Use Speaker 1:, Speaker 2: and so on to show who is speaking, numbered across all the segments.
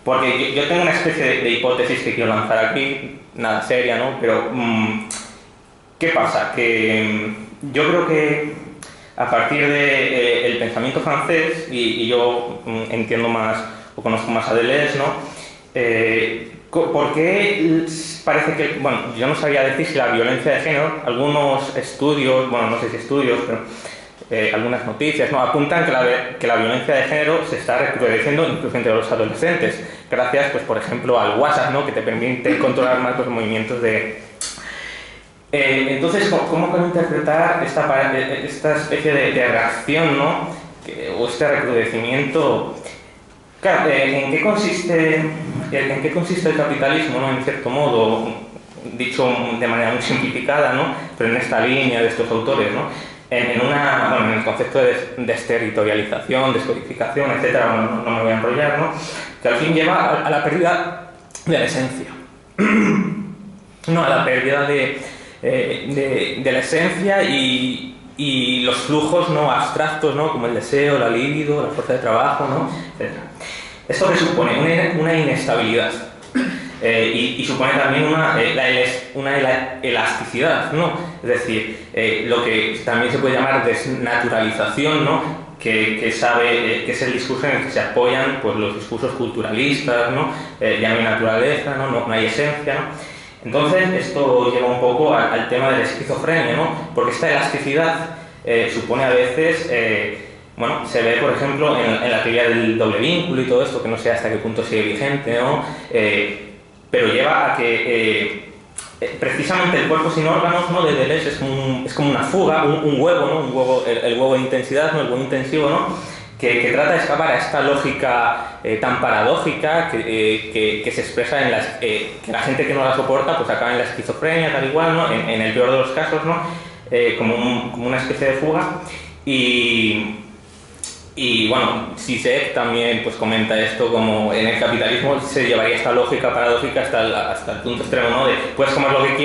Speaker 1: Porque yo tengo una especie de hipótesis que quiero lanzar aquí, nada seria, ¿no? Pero, ¿qué pasa? Que yo creo que a partir del pensamiento francés, y yo entiendo más o conozco más a Deleuze, ¿no? ¿Por qué parece que, bueno, yo no sabía decir si la violencia de género, algunos estudios, bueno, no sé si estudios, pero algunas noticias, ¿no? Apuntan que la violencia de género se está recrudeciendo incluso entre los adolescentes, gracias, pues, por ejemplo, al WhatsApp, ¿no? Que te permite controlar más los movimientos de... entonces, ¿cómo puedo interpretar esta especie de reacción, ¿no? O este recrudecimiento? Claro, ¿en qué consiste el capitalismo, ¿no? En cierto modo, dicho de manera muy simplificada, ¿no? Pero en esta línea de estos autores, ¿no? En el concepto de desterritorialización, descodificación, etcétera, no me voy a enrollar, ¿no? Que al fin lleva a la pérdida de la esencia. No, a la pérdida de la esencia y los flujos, ¿no? Abstractos, ¿no? Como el deseo, la libido, la fuerza de trabajo, ¿no? Etcétera. Esto presupone una inestabilidad y supone también una elasticidad, ¿no? Es decir, lo que también se puede llamar desnaturalización, ¿no? Que es el discurso en el que se apoyan, pues, los discursos culturalistas, ¿no? Ya no hay naturaleza, no hay esencia, ¿no? Entonces, esto lleva un poco al tema de la esquizofrenia, ¿no? Porque esta elasticidad supone a veces... bueno, se ve, por ejemplo, en la teoría del doble vínculo y todo esto, que no sé hasta qué punto sigue vigente, ¿no? Pero lleva a que precisamente el cuerpo sin órganos, ¿no? De Deleuze es como una fuga, un huevo, ¿no? El huevo de intensidad, ¿no? El huevo intensivo, ¿no? Que trata de escapar a esta lógica tan paradójica que se expresa en que la gente que no la soporta pues acaba en la esquizofrenia, tal igual, ¿no? En el peor de los casos, ¿no? Como una especie de fuga. Y bueno, Zizek también pues comenta esto, como en el capitalismo se llevaría esta lógica paradójica hasta el punto extremo, ¿no? De puedes comer lo que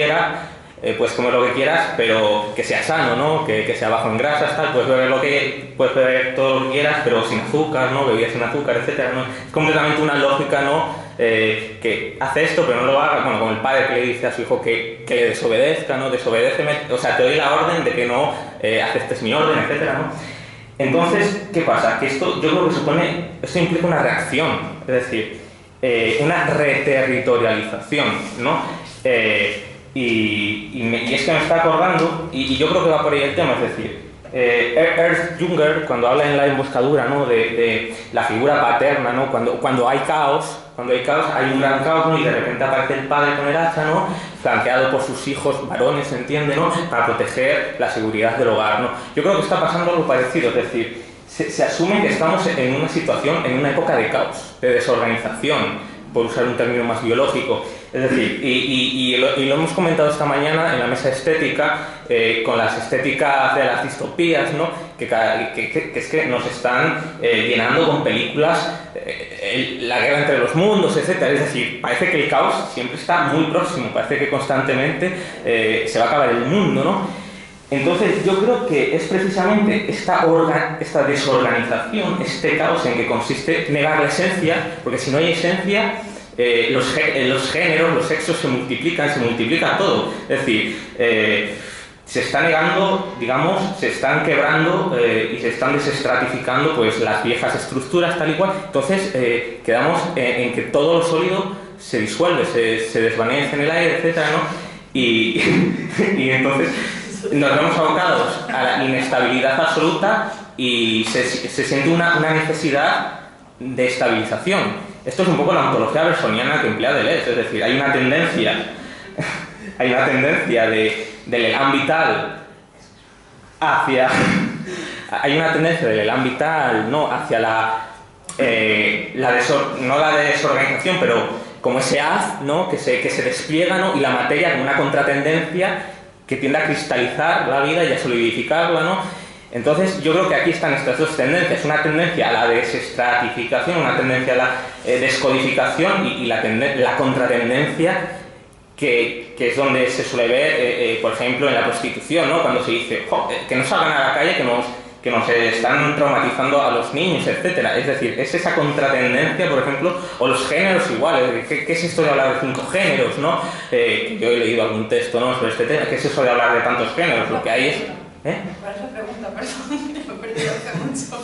Speaker 1: quieras, pero que sea sano, ¿no? Que sea bajo en grasas, tal, puedes beber todo lo que quieras, pero sin azúcar, ¿no? Bebidas sin azúcar, etcétera, ¿no? Es completamente una lógica, ¿no? Que hace esto pero no lo haga, bueno, como el padre que le dice a su hijo que le desobedezca, ¿no? Desobedéceme, o sea, te doy la orden de que no aceptes mi orden, etcétera, ¿no? Entonces, ¿qué pasa? Que esto yo creo que esto implica una reacción, es decir, una reterritorialización, ¿no? Y es que me está acordando, y yo creo que va por ahí el tema, es decir, Ernst Junger, cuando habla en La emboscadura, ¿no? de la figura paterna, ¿no? Cuando hay caos, hay un gran caos, ¿no? Y de repente aparece el padre con el hacha, ¿no? Flanqueado por sus hijos varones, se entiende, ¿no? Para proteger la seguridad del hogar, ¿no? Yo creo que está pasando algo parecido, es decir, se asume que estamos en una situación, en una época de caos, de desorganización, por usar un término más biológico. Es decir, y lo hemos comentado esta mañana en la mesa estética, con las estéticas de las distopías, ¿no? Que es que nos están llenando con películas, la guerra entre los mundos, etc. Es decir, parece que el caos siempre está muy próximo, parece que constantemente se va a acabar el mundo, ¿no? Entonces yo creo que es precisamente esta desorganización, este caos en que consiste negar la esencia, porque si no hay esencia, los géneros, los sexos se multiplica todo. Es decir, se está negando, digamos, se están quebrando y se están desestratificando pues las viejas estructuras tal y cual. Entonces quedamos en que todo lo sólido se disuelve, se desvanece en el aire, etcétera, ¿no? Y entonces nos vemos abocados a la inestabilidad absoluta y se siente una necesidad de estabilización. Esto es un poco la ontología bersoniana que emplea Deleuze, es decir, hay una tendencia del elan vital hacia no hacia no la desorganización, pero como ese haz, ¿no? que se despliega, ¿no? Y la materia como una contratendencia que tiende a cristalizar la vida y a solidificarla, ¿no? Entonces yo creo que aquí están estas dos tendencias, una tendencia a la desestratificación, una tendencia a la descodificación y la contratendencia que es donde se suele ver, por ejemplo, en la prostitución, ¿no? Cuando se dice, que no salgan a la calle, que nos están traumatizando a los niños, etcétera. Es decir, es esa contratendencia, por ejemplo, o los géneros iguales. ¿Qué es esto de hablar de 5 géneros, no? Yo he leído algún texto, ¿no?, sobre este tema. ¿Qué es eso de hablar de tantos géneros? Lo que hay es...
Speaker 2: ¿Cuál es la pregunta? Perdón, me he perdido hace mucho.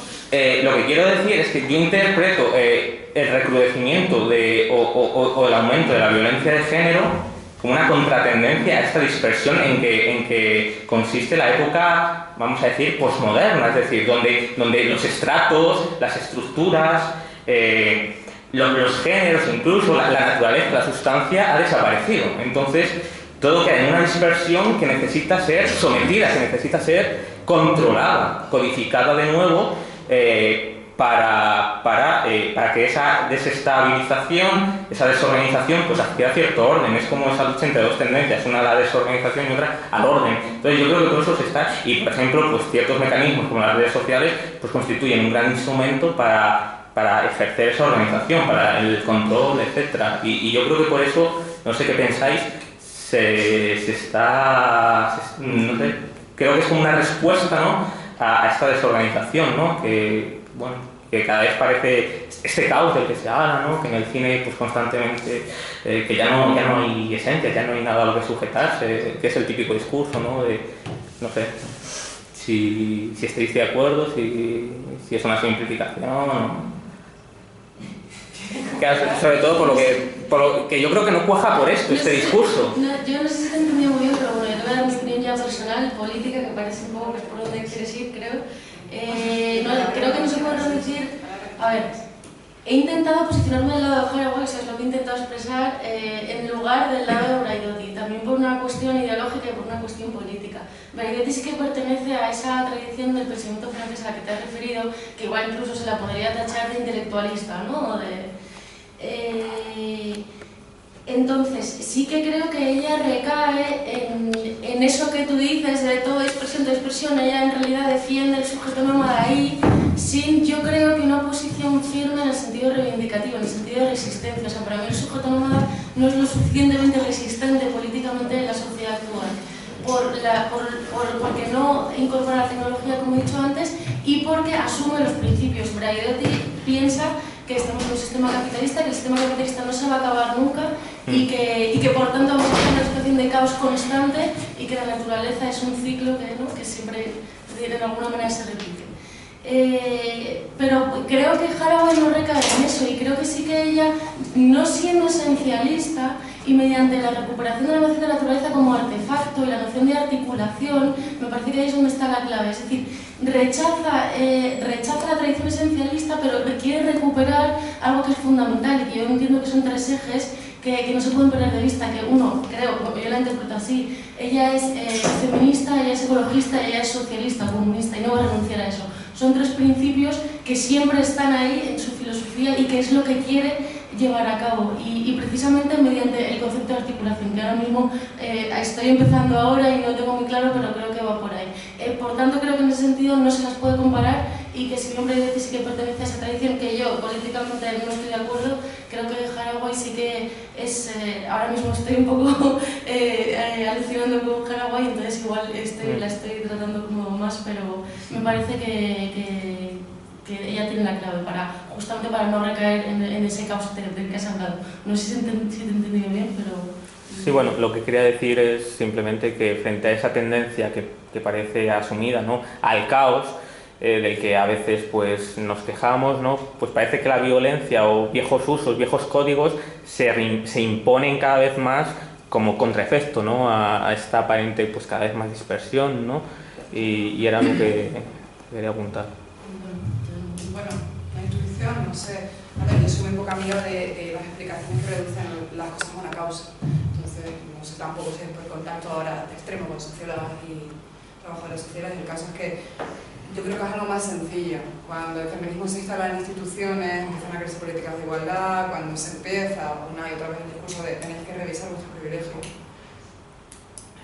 Speaker 1: Lo que quiero decir es que yo interpreto el recrudecimiento o el aumento de la violencia de género como una contratendencia a esta dispersión en que consiste la época, vamos a decir, posmoderna, es decir, donde los estratos, las estructuras, los géneros, incluso la naturaleza, la sustancia ha desaparecido. Entonces, todo queda en una dispersión que necesita ser sometida, que necesita ser controlada, codificada de nuevo, para que esa desestabilización, esa desorganización, pues adquiera cierto orden. Es como esa lucha entre dos tendencias, una a la desorganización y otra al orden. Entonces yo creo que todo eso se está... Y, por ejemplo, pues ciertos mecanismos como las redes sociales pues constituyen un gran instrumento para ejercer esa organización, para el control, etcétera. Y yo creo que por eso, no sé qué pensáis, no sé, creo que es como una respuesta, ¿no?, a esta desorganización, ¿no?, que, bueno, que cada vez parece este caos del que se habla, ¿no?, que en el cine pues constantemente, que ya no hay esencia, ya no hay nada a lo que sujetarse, que es el típico discurso, ¿no?, de, no sé, si estáis de acuerdo, si es una simplificación. Sobre todo por lo que yo creo que no cuaja por esto, este discurso.
Speaker 3: Yo no sé si te he entendido muy bien, pero bueno, yo te voy a dar mi opinión ya personal, política, que parece un poco que es por donde quieres ir, creo. Creo que no se puede reducir... A ver, he intentado posicionarme del lado de Haraway, o sea, es lo que he intentado expresar, en lugar del lado de Braidotti, también por una cuestión ideológica y por una cuestión política. Braidotti sí que pertenece a esa tradición del pensamiento francés a la que te has referido, que igual incluso se la podría tachar de intelectualista, ¿no? Entonces, sí que creo que ella recae en eso que tú dices de todo expresión de expresión. Ella en realidad defiende el sujeto nómada ahí, sin, yo creo, que una posición firme en el sentido reivindicativo, en el sentido de resistencia. O sea, para mí el sujeto nómada no es lo suficientemente resistente políticamente en la sociedad actual, porque no incorpora la tecnología, como he dicho antes, y porque asume los principios. Braidotti piensa que estamos en un sistema capitalista, que el sistema capitalista no se va a acabar nunca y que por tanto vamos a estar en una situación de caos constante y que la naturaleza es un ciclo que siempre de alguna manera se repite. Pero creo que Haraway no recae en eso, y creo que sí que ella, no siendo esencialista y mediante la recuperación de la noción de la naturaleza como artefacto y la noción de articulación, me parece que ahí es donde está la clave. Es decir, rechaza la tradición esencialista, pero quiere recuperar algo que es fundamental y que yo entiendo que son 3 ejes que no se pueden perder de vista. Que uno, creo, yo la interpreto así, ella es feminista, ella es ecologista, ella es socialista, comunista, y no va a renunciar a eso. Son 3 principios que siempre están ahí en su filosofía y que es lo que quiere llevar a cabo, y precisamente mediante el concepto de articulación, que ahora mismo estoy empezando ahora y no tengo muy claro, pero creo que va por ahí. Por tanto, creo que en ese sentido no se las puede comparar, y que si bien Braidotti sí que pertenece a esa tradición, que yo políticamente no estoy de acuerdo, creo que Haraway sí que es... ahora mismo estoy un poco alucinando con Haraway, entonces igual la estoy tratando como más, pero me parece que ella tiene la clave justamente para no recaer en ese caos del que has hablado. No sé si te he entendido bien, pero...
Speaker 1: Sí, bueno, lo que quería decir es simplemente que frente a esa tendencia que parece asumida, ¿no?, al caos, del que a veces pues nos quejamos, ¿no?, pues parece que la violencia o viejos usos, viejos códigos se imponen cada vez más como contraefecto, ¿no?, a esta aparente pues cada vez más dispersión, ¿no?, y era lo que quería apuntar.
Speaker 2: Bueno, la intuición, no sé, a ver, yo soy muy poca amiga de las explicaciones que reducen las cosas a una causa, entonces no sé tampoco si es por contacto ahora extremo con sociólogas y trabajadoras sociales. El caso es que yo creo que es algo más sencillo. Cuando el feminismo se instala en instituciones, empiezan a crearse políticas de igualdad, cuando se empieza una y otra vez el discurso de tenéis que revisar vuestros privilegios,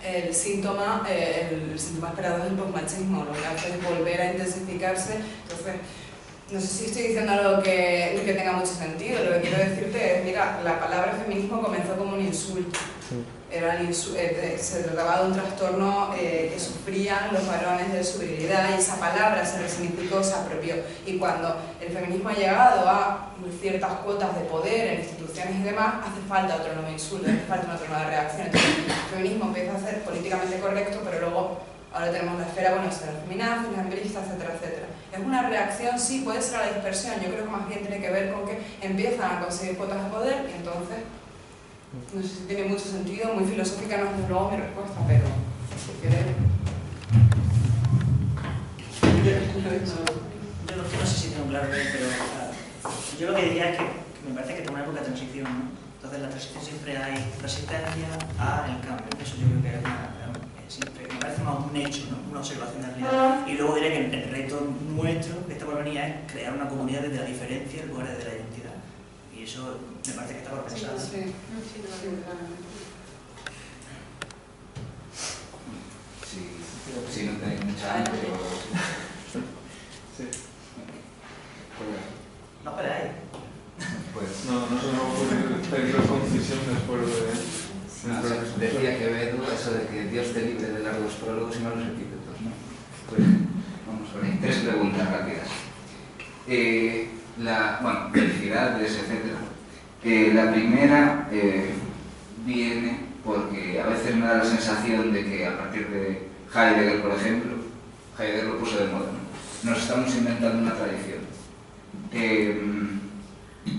Speaker 2: el síntoma esperado es el posmachismo, lo que hace es volver a intensificarse. Entonces, no sé si estoy diciendo algo que tenga mucho sentido. Lo que quiero decirte es, mira, la palabra feminismo comenzó como un insulto. Se trataba de un trastorno que sufrían los varones de su virilidad, y esa palabra se resignificó, se apropió. Y cuando el feminismo ha llegado a ciertas cuotas de poder en instituciones y demás, hace falta otro nuevo insulto, hace falta otra nueva reacción. Entonces, el feminismo empieza a ser políticamente correcto, pero luego ahora tenemos la esfera, bueno, las feminazis, las empiristas, etcétera, etcétera. Es una reacción, sí, puede ser a la dispersión. Yo creo que más bien tiene que ver con que empiezan a conseguir cuotas de poder y entonces, no sé si tiene mucho sentido, muy filosófica no es desde luego mi respuesta, pero si quieres...
Speaker 4: Yo no sé si tengo claro, pero yo lo que diría es que me parece que tenemos una época de transición, ¿no? Entonces, en la transición siempre hay resistencia al cambio. Eso yo creo que es siempre, me parece más un hecho, ¿no? Una observación de la realidad. Y luego diría que el reto nuestro que está por venir es crear una comunidad desde la diferencia en lugar desde la identidad. Y eso me parece que está por pensar.
Speaker 2: Sí.
Speaker 5: Sí, no tenéis mucha hambre o algo así.
Speaker 6: Sí.
Speaker 4: No esperáis.
Speaker 5: Pues,
Speaker 6: No se me ocurre pedir concisión después de...
Speaker 5: decía Quevedo eso de que Dios te libre de largos prólogos y malos epítetos, ¿no? Pues vamos por ahí. 3 preguntas rápidas. Bueno, felicidades, etc. La primera viene porque a veces me da la sensación de que a partir de Heidegger, por ejemplo, Heidegger lo puso de moda, ¿no? Nos estamos inventando una tradición.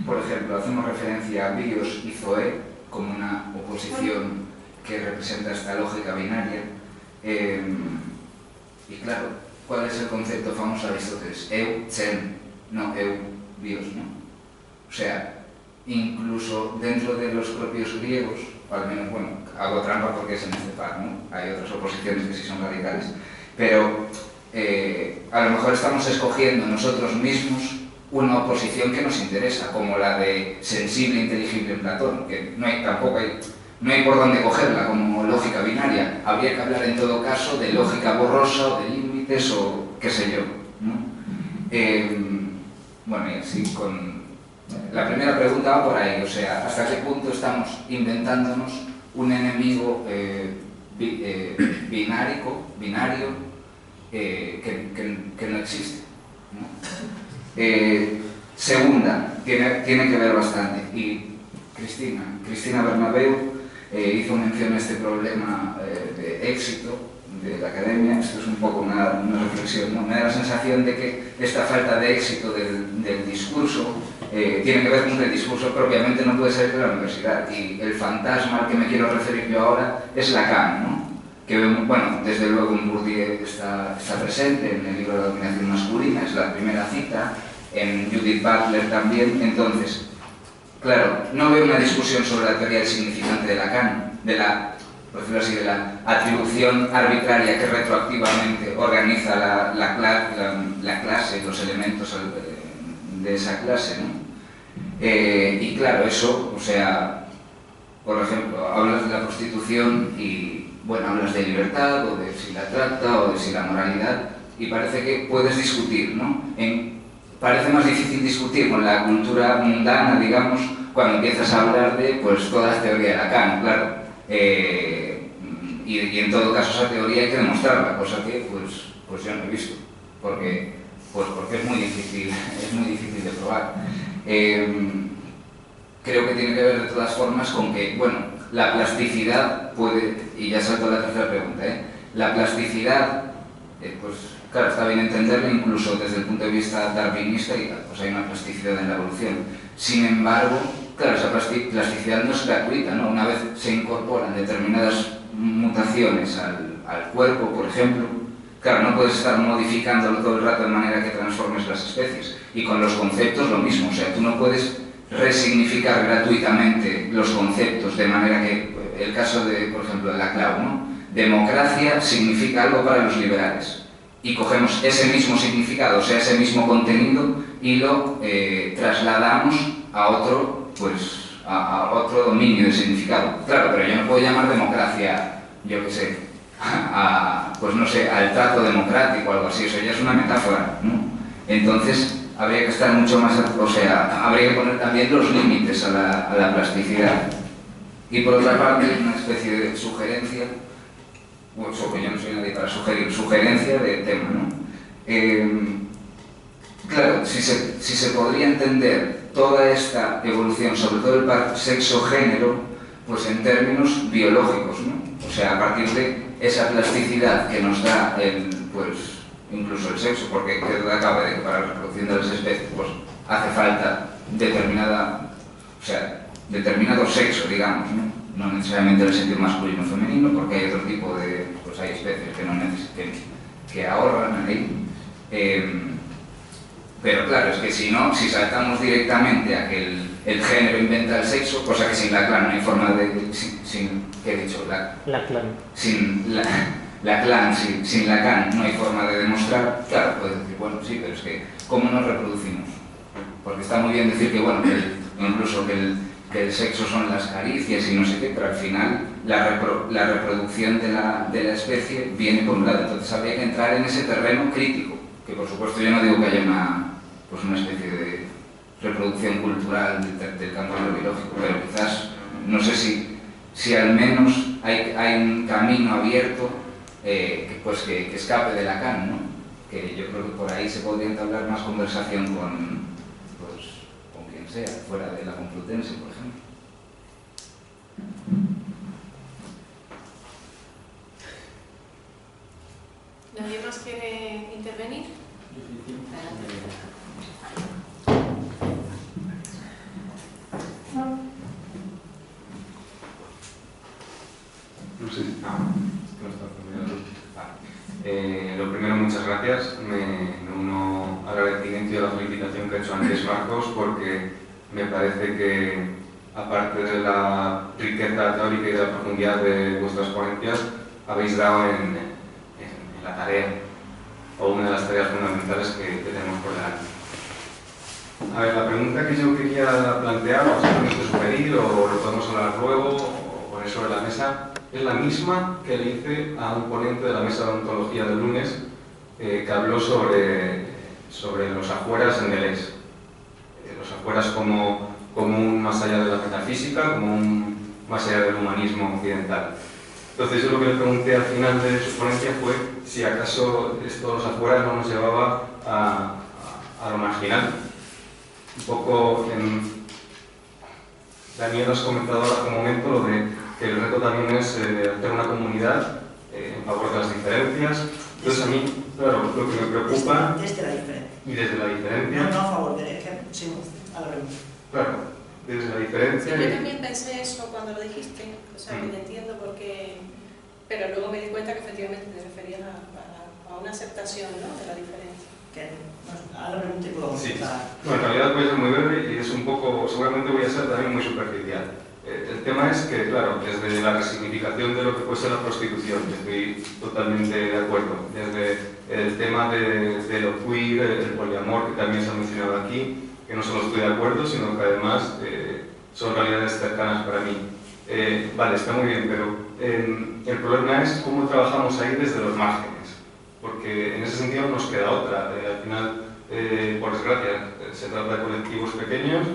Speaker 5: Por ejemplo, hacemos referencia a Bios y Zoé como una oposición que representa esta lógica binaria. Y claro, ¿cuál es el concepto famoso de Aristóteles? Eu, chen, no eu, bios, ¿no? O sea, incluso dentro de los propios griegos, o al menos, bueno, hago trampa porque es en este par, ¿no? Hay otras oposiciones que sí son radicales, pero a lo mejor estamos escogiendo nosotros mismos una oposición que nos interesa, como la de sensible e inteligible en Platón, que no hay por dónde cogerla como lógica binaria. Habría que hablar en todo caso de lógica borrosa o de límites o qué sé yo, ¿no? Bueno, y así con... La primera pregunta va por ahí, o sea, ¿hasta qué punto estamos inventándonos un enemigo binario que no existe, ¿no? Segunda, tiene que ver bastante, y Cristina Bernabeu hizo mención a este problema de éxito de la academia. Esto es un poco una reflexión, ¿no? Me da la sensación de que esta falta de éxito del discurso tiene que ver con que el discurso propiamente no puede salir de la universidad, y el fantasma al que me quiero referir yo ahora es Lacan, ¿no? Que, bueno, desde luego en Bourdieu está presente en el libro de la dominación masculina, es la primera cita, en Judith Butler también. Entonces, claro, no veo una discusión sobre la teoría del significante de Lacan, por decirlo así, de la atribución arbitraria que retroactivamente organiza la clase, los elementos de esa clase, ¿no? Y claro, eso, o sea, por ejemplo, hablas de la prostitución y, bueno, hablas de libertad, o de si la trata, o de si la moralidad, y parece que puedes discutir, ¿no? Parece más difícil discutir con la cultura mundana, digamos, cuando empiezas a hablar de, pues, toda la teoría de Lacan, claro. Y en todo caso esa teoría hay que demostrarla, cosa que, pues yo no he visto, porque es muy difícil de probar. Creo que tiene que ver de todas formas con que, bueno, la plasticidad puede, y ya salto a la tercera pregunta, la plasticidad, pues claro, está bien entenderla incluso desde el punto de vista darwinista, y pues hay una plasticidad en la evolución. Sin embargo, claro, esa plasticidad no es gratuita, ¿no? Una vez se incorporan determinadas mutaciones al cuerpo, por ejemplo, claro, no puedes estar modificándolo todo el rato de manera que transformes las especies. Y con los conceptos lo mismo, o sea, tú no puedes resignificar gratuitamente los conceptos, de manera que, el caso de, por ejemplo, de Laclau, ¿no? Democracia significa algo para los liberales, y cogemos ese mismo significado, o sea, ese mismo contenido, y lo trasladamos a otro, pues, a otro dominio de significado. Claro, pero yo no puedo llamar democracia, yo qué sé, pues no sé, al trato democrático o algo así, eso ya es una metáfora, ¿no? Entonces, habría que estar mucho más, o sea, habría que poner también los límites a la plasticidad. Y por otra parte, una especie de sugerencia, bueno, yo no soy nadie para sugerir, sugerencia de tema, ¿no? Claro, si se podría entender toda esta evolución, sobre todo el sexo-género, pues en términos biológicos, ¿no? O sea, a partir de esa plasticidad que nos da pues, incluso el sexo, porque que duda cabe de que para la reproducción de las especies pues, hace falta determinado sexo, digamos, no necesariamente en el sentido masculino o femenino, porque hay otro tipo de, pues hay especies que no que ahorran ahí. Pero claro, es que si saltamos directamente a que el género inventa el sexo, cosa que sin Lacan no hay forma de... ¿qué he dicho?
Speaker 1: Lacan.
Speaker 5: Sin Lacan no hay forma de demostrar. Claro, puedes decir, bueno, sí, pero es que ¿cómo nos reproducimos? Porque está muy bien decir que, bueno, incluso que el sexo son las caricias y no sé qué, pero al final la reproducción de la especie viene por un lado. Entonces habría que entrar en ese terreno crítico, que por supuesto yo no digo que haya una especie de reproducción cultural del campo biológico, pero quizás, no sé si al menos hay un camino abierto que escape de Lacan, ¿no? Que yo creo que por ahí se podría entablar más conversación con quien sea, fuera de la Complutense, por ejemplo.
Speaker 7: ¿Nadie más quiere intervenir?
Speaker 8: No sé si... lo primero, muchas gracias. Me uno al agradecimiento y a la felicitación que ha hecho antes Marcos, porque me parece que, aparte de la riqueza teórica y de la profundidad de vuestras ponencias, habéis dado en la tarea, o una de las tareas fundamentales que tenemos por delante. A ver, la pregunta que yo quería plantear, o simplemente sugerir, o lo podemos hablar luego, o poner sobre la mesa, es la misma que le hice a un ponente de la mesa de ontología del lunes, que habló sobre los afueras en Deleuze. Los afueras como un más allá de la metafísica, como un más allá del humanismo occidental. Entonces yo lo que le pregunté al final de su ponencia fue si acaso esto de los afueras no nos llevaba a lo marginal. Un poco Daniel has comentado ahora hace un momento lo de que el reto también es hacer una comunidad en favor de las diferencias. Entonces a mí, claro, lo que me preocupa...
Speaker 4: Desde la diferencia.
Speaker 8: Y desde la diferencia...
Speaker 4: No a favor de... Es que, sí, a la pregunta.
Speaker 8: Claro, desde la diferencia...
Speaker 7: Sí, yo también pensé eso cuando lo dijiste, o sea, que te entiendo porque... Pero luego me di cuenta que efectivamente te referías a una aceptación, ¿no?, de la diferencia.
Speaker 4: A la pregunta y puedo contestar.
Speaker 8: Sí. Bueno, en realidad voy a ser muy breve y es un poco... Seguramente voy a ser también muy superficial. El tema es que, claro, desde la resignificación de lo que puede ser la prostitución, estoy totalmente de acuerdo, desde el tema de lo queer, el poliamor, que también se ha mencionado aquí, que no solo estoy de acuerdo, sino que además son realidades cercanas para mí. Vale, está muy bien, pero el problema es cómo trabajamos ahí desde los márgenes, porque en ese sentido nos queda otra. Al final, por desgracia, se trata de colectivos pequeños,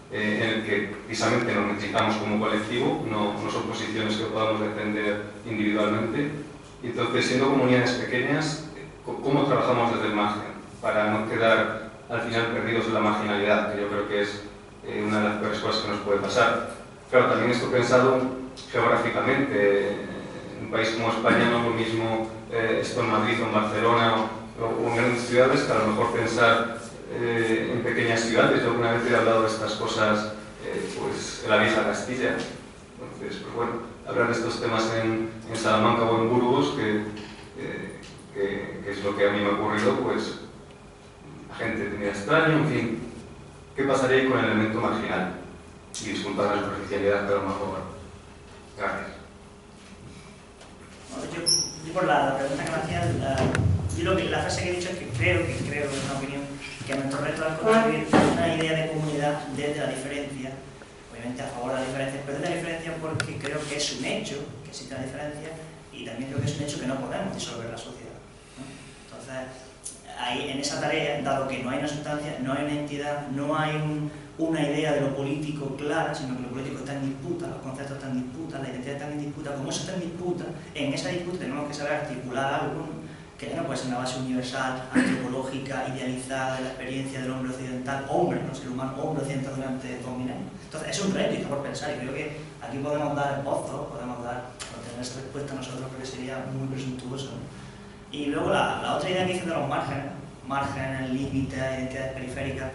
Speaker 8: en el que precisamente nos necesitamos como colectivo, no son posiciones que podamos defender individualmente. Y entonces, siendo comunidades pequeñas, ¿cómo trabajamos desde el margen? Para no quedar al final perdidos en la marginalidad, que yo creo que es una de las peores cosas que nos puede pasar. Claro, también esto pensado geográficamente. En un país como España no es lo mismo esto en Madrid o en Barcelona o en grandes ciudades, que a lo mejor pensar en pequeñas ciudades. Yo alguna vez he hablado de estas cosas pues, en la vieja Castilla. Entonces, pues bueno, hablar de estos temas en Salamanca o en Burgos, que es lo que a mí me ha ocurrido, pues la gente tenía extraño, en fin. ¿Qué pasaría ahí con el elemento marginal? Y disculpad la superficialidad, pero mejor. Gracias.
Speaker 4: Bueno, yo por la pregunta que me hacías, la frase que he dicho es que creo, es una opinión, que nuestro reto es construir una idea de comunidad desde la diferencia, obviamente a favor de la diferencia, pero desde la diferencia porque creo que es un hecho que existe la diferencia y también creo que es un hecho que no podemos disolver la sociedad, ¿no? Entonces, ahí, en esa tarea, dado que no hay una sustancia, no hay una entidad, no hay una idea de lo político clara, sino que lo político está en disputa, los conceptos están en disputa, la identidad está en disputa, como eso está en disputa, en esa disputa tenemos que saber articular algo, ¿no? Que ya no puede ser una base universal, antropológica, idealizada de la experiencia del hombre occidental, hombre, no ser humano, hombre occidental durante 2000 años. Entonces, es un reto y está por pensar, y creo que aquí podemos dar esbozos, podemos tener esa respuesta nosotros, porque sería muy presuntuoso, ¿no? Y luego la otra idea que dicen de los márgenes, límites, identidades periféricas,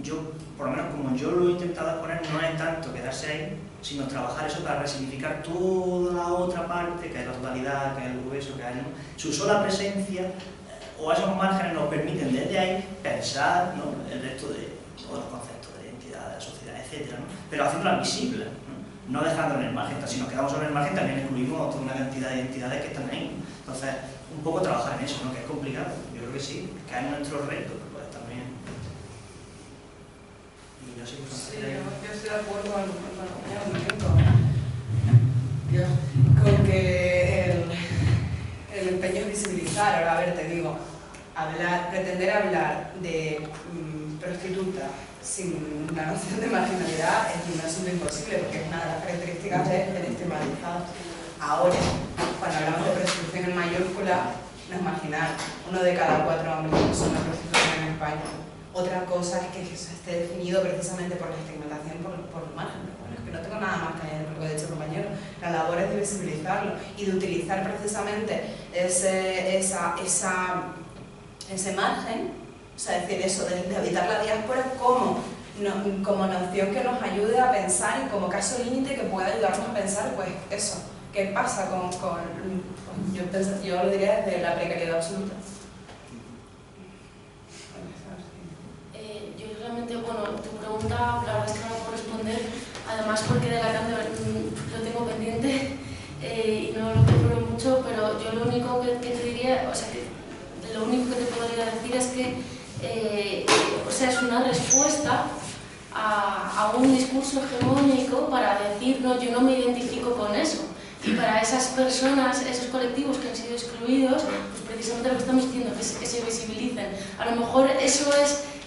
Speaker 4: yo, por lo menos como yo lo he intentado exponer, no es tanto quedarse ahí, sino trabajar eso para resignificar toda la otra parte, que es la totalidad, que es el grueso, que es, ¿no? Su sola presencia, o esos márgenes nos permiten desde ahí pensar, ¿no?, el resto de todos los conceptos de identidad, de la sociedad, etc., ¿no? Pero haciéndolas visibles, no dejándolas en el margen. Si nos quedamos sobre el margen, también excluimos toda una cantidad de identidades que están ahí. Entonces, un poco trabajar en eso, ¿no?, que es complicado. Yo creo que sí, que es nuestro reto, pues también. Y yo sí,
Speaker 2: sí, yo estoy de acuerdo con que el empeño es visibilizar. Ahora, a ver, te digo, pretender hablar de prostituta sin la noción de marginalidad es un asunto imposible, porque es una de las características del estigmatizado. Ahora, cuando hablamos de prostitución en mayúscula, no es marginal. 1 de cada 4 hombres consume prostitución en España. Otra cosa es que eso esté definido precisamente por la estigmatización, por el margen. Bueno, es que no tengo nada más que añadir por lo que ha dicho el compañero. La labor es de visibilizarlo y de utilizar precisamente ese margen, o sea, decir eso, de habitar la diáspora como noción que nos ayude a pensar y como caso límite que pueda ayudarnos a pensar, pues eso, ¿qué pasa con yo lo diría desde la precariedad absoluta?
Speaker 3: Yo realmente, bueno, tu pregunta, la verdad es que no puedo responder, además porque de la cambio lo tengo pendiente y no lo procuro mucho, pero yo lo único que te diría, o sea, que lo único que te podría decir es que o sea, es una respuesta a un discurso hegemónico para decir, no, yo no me identifico con eso. Y para esas personas, esos colectivos que han sido excluidos, pues precisamente lo que estamos diciendo, que se visibilicen. A lo mejor eso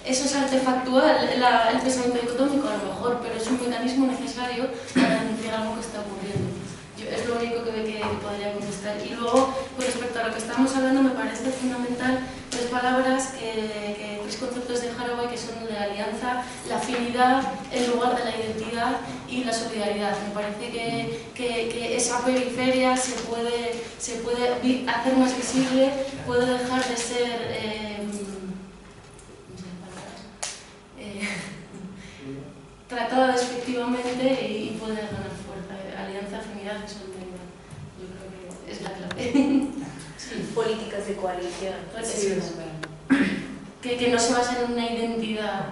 Speaker 3: es artefactual, el pensamiento dicotómico, a lo mejor, pero es un mecanismo necesario para denunciar algo que está ocurriendo. Es lo único que podría contestar. Y luego, con respecto a lo que estamos hablando, me parece fundamental 3 palabras, 3 conceptos de Haraway, que son de la alianza, la afinidad en lugar de la identidad y la solidaridad. Me parece que esa periferia se puede hacer más visible, puede dejar de ser tratada despectivamente y puede ganar fuerza. Alianza, afinidad y solidaridad. Yo creo que es la clave.
Speaker 9: Sí, políticas de coalición.
Speaker 2: Sí,
Speaker 3: que no se basen en una identidad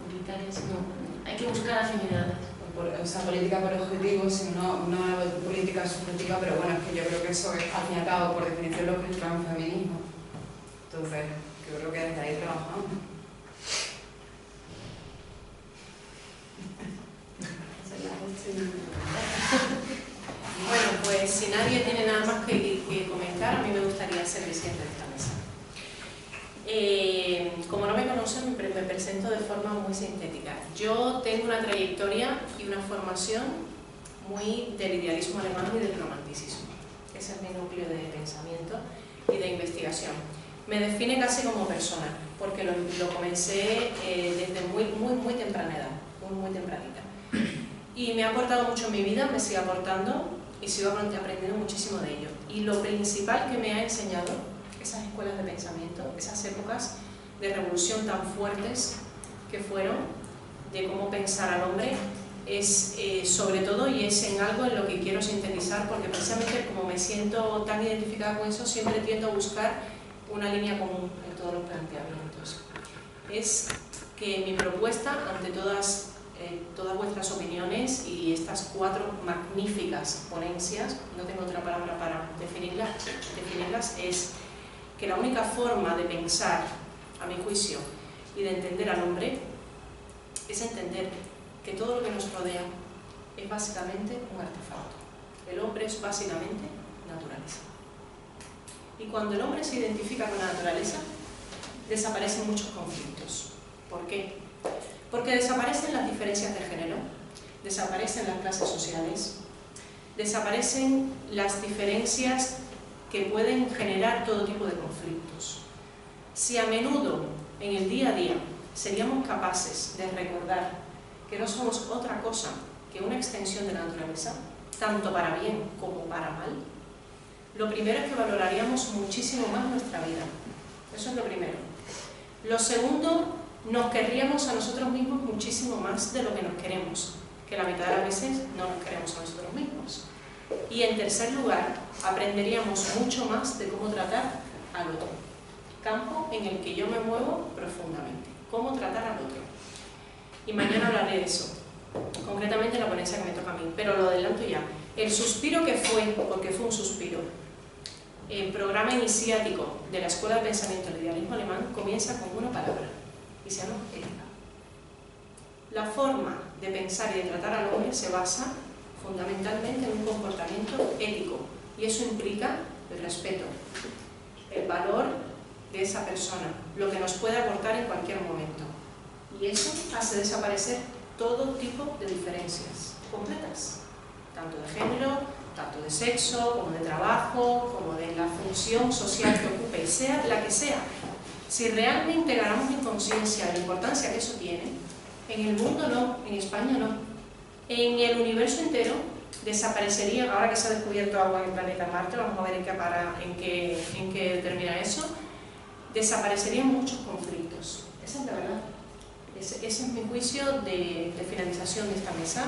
Speaker 3: unitaria, sino hay que buscar afinidades.
Speaker 2: O sea, política por objetivo, sino no política subjetiva, pero bueno, es que yo creo que eso es, al fin y al cabo, por definición, lo que es el transfeminismo. Entonces, yo creo que desde ahí trabajamos.
Speaker 7: Bueno, pues si nadie tiene nada más que comentar, a mí me gustaría ser presidente de esta mesa. Como no me conocen, me presento de forma muy sintética. Yo tengo una trayectoria y una formación muy del idealismo alemán y del romanticismo. Ese es mi núcleo de pensamiento y de investigación. Me define casi como persona, porque lo comencé desde muy temprana edad, muy tempranita. Y me ha aportado mucho en mi vida, me sigue aportando y sigo aprendiendo muchísimo de ello. Y lo principal que me ha enseñado esas escuelas de pensamiento, esas épocas de revolución tan fuertes que fueron, de cómo pensar al hombre, es sobre todo, y es en algo en lo que quiero sintetizar, porque precisamente como me siento tan identificada con eso, siempre tiendo a buscar una línea común en todos los planteamientos. Es que mi propuesta, ante todas vuestras opiniones y estas 4 magníficas ponencias, no tengo otra palabra para definirlas, es que la única forma de pensar, a mi juicio, y de entender al hombre, es entender que todo lo que nos rodea es básicamente un artefacto. El hombre es básicamente naturaleza. Y cuando el hombre se identifica con la naturaleza, desaparecen muchos conflictos. ¿Por qué? Porque desaparecen las diferencias de género, desaparecen las clases sociales, desaparecen las diferencias que pueden generar todo tipo de conflictos. Si a menudo, en el día a día, seríamos capaces de recordar que no somos otra cosa que una extensión de la naturaleza, tanto para bien como para mal, lo primero es que valoraríamos muchísimo más nuestra vida. Eso es lo primero. Lo segundo, nos querríamos a nosotros mismos muchísimo más de lo que nos queremos, que la mitad de las veces no nos queremos a nosotros mismos. Y en tercer lugar, aprenderíamos mucho más de cómo tratar al otro. Campo en el que yo me muevo profundamente. Cómo tratar al otro. Y mañana hablaré de eso, concretamente la ponencia que me toca a mí, pero lo adelanto ya. El suspiro que fue, porque fue un suspiro, el programa iniciático de la Escuela de Pensamiento del Idealismo Alemán comienza con una palabra, y se llama ética. La forma de pensar y de tratar al hombre se basa fundamentalmente en un comportamiento ético, y eso implica el respeto, el valor de esa persona, lo que nos puede aportar en cualquier momento. Y eso hace desaparecer todo tipo de diferencias completas, tanto de género, tanto de sexo, como de trabajo, como de la función social que ocupe, sea la que sea. Si realmente ganamos en conciencia de la importancia que eso tiene, en el mundo no, en España no, en el universo entero desaparecería, ahora que se ha descubierto agua en el planeta Marte, vamos a ver en qué termina eso, desaparecerían muchos conflictos. Esa es la verdad. Ese es mi juicio de finalización de esta mesa,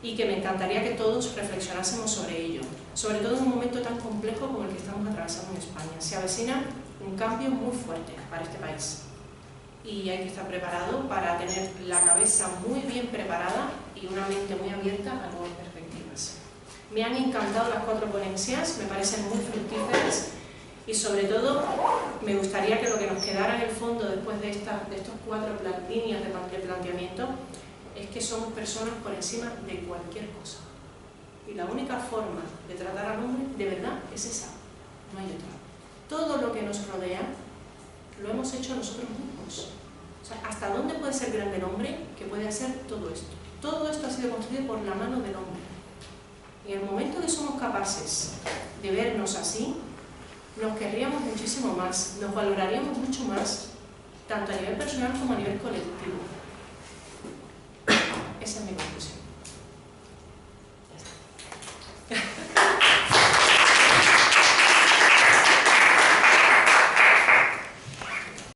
Speaker 7: y que me encantaría que todos reflexionásemos sobre ello, sobre todo en un momento tan complejo como el que estamos atravesando en España. Se avecina un cambio muy fuerte para este país y hay que estar preparado para tener la cabeza muy bien preparada y una mente muy abierta a nuevas perspectivas. Me han encantado las 4 ponencias, me parecen muy fructíferas, y sobre todo me gustaría que lo que nos quedara en el fondo después de estos 4 líneas de planteamiento es que somos personas por encima de cualquier cosa. Y la única forma de tratar al hombre de verdad es esa, no hay otra. Todo lo que nos rodea lo hemos hecho nosotros mismos. O sea, ¿hasta dónde puede ser grande el hombre que puede hacer todo esto? Todo esto ha sido construido por la mano del hombre. Y en el momento que somos capaces de vernos así, nos querríamos muchísimo más, nos valoraríamos mucho más, tanto a nivel personal como a nivel colectivo. Esa es mi conclusión.